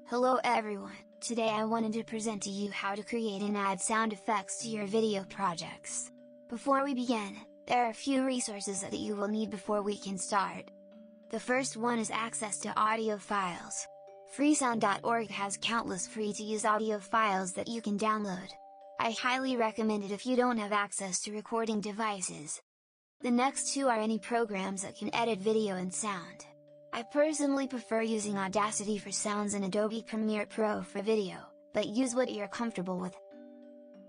Hello everyone, today I wanted to present to you how to create and add sound effects to your video projects. Before we begin, there are a few resources that you will need before we can start. The first one is access to audio files. Freesound.org has countless free-to-use audio files that you can download. I highly recommend it if you don't have access to recording devices. The next two are any programs that can edit video and sound. I personally prefer using Audacity for sounds and Adobe Premiere Pro for video, but use what you're comfortable with.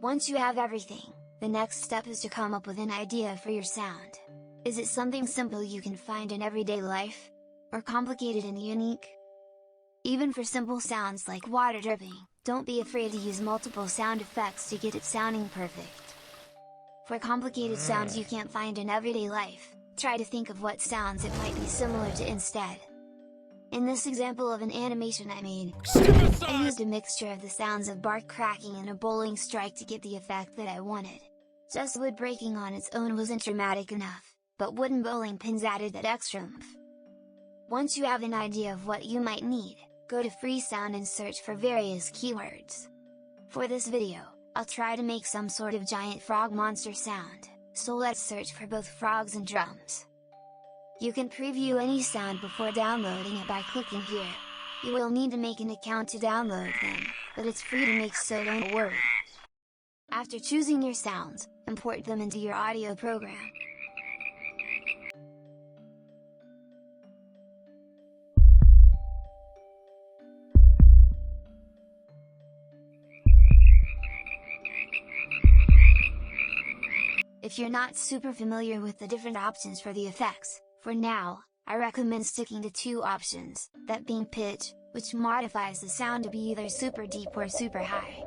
Once you have everything, the next step is to come up with an idea for your sound. Is it something simple you can find in everyday life? Or complicated and unique? Even for simple sounds like water dripping, don't be afraid to use multiple sound effects to get it sounding perfect. For complicated sounds you can't find in everyday life, try to think of what sounds it might be similar to instead. In this example of an animation I made, I used a mixture of the sounds of bark cracking and a bowling strike to get the effect that I wanted. Just wood breaking on its own wasn't dramatic enough, but wooden bowling pins added that extra oomph. Once you have an idea of what you might need, go to Freesound and search for various keywords. For this video, I'll try to make some sort of giant frog monster sound, so let's search for both frogs and drums. You can preview any sound before downloading it by clicking here. You will need to make an account to download them, but it's free to make, so don't worry. After choosing your sounds, import them into your audio program. If you're not super familiar with the different options for the effects, for now, I recommend sticking to two options, that being pitch, which modifies the sound to be either super deep or super high.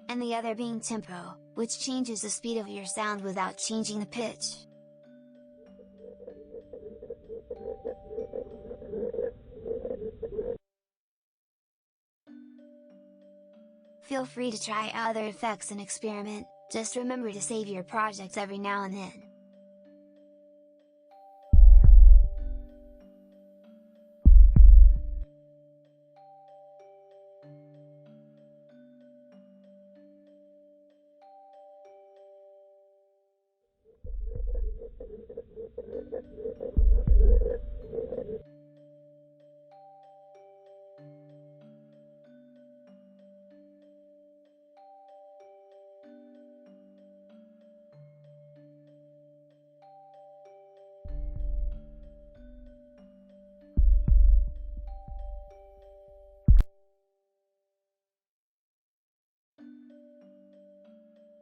And the other being tempo, which changes the speed of your sound without changing the pitch. Feel free to try other effects and experiment, just remember to save your projects every now and then.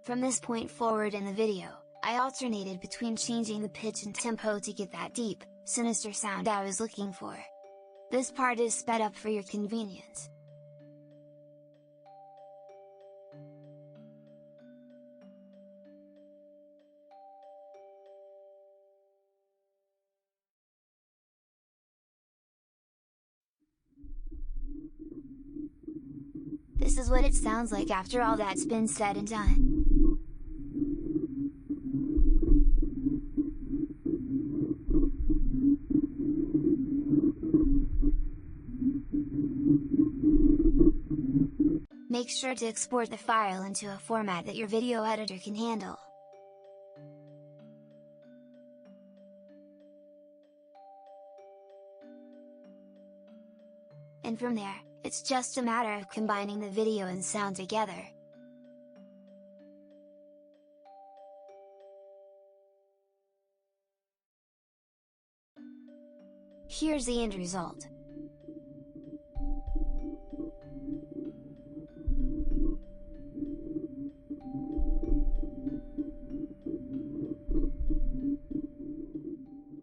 From this point forward in the video, I alternated between changing the pitch and tempo to get that deep, sinister sound I was looking for. This part is sped up for your convenience. This is what it sounds like after all that's been said and done. Make sure to export the file into a format that your video editor can handle. And from there, it's just a matter of combining the video and sound together. Here's the end result.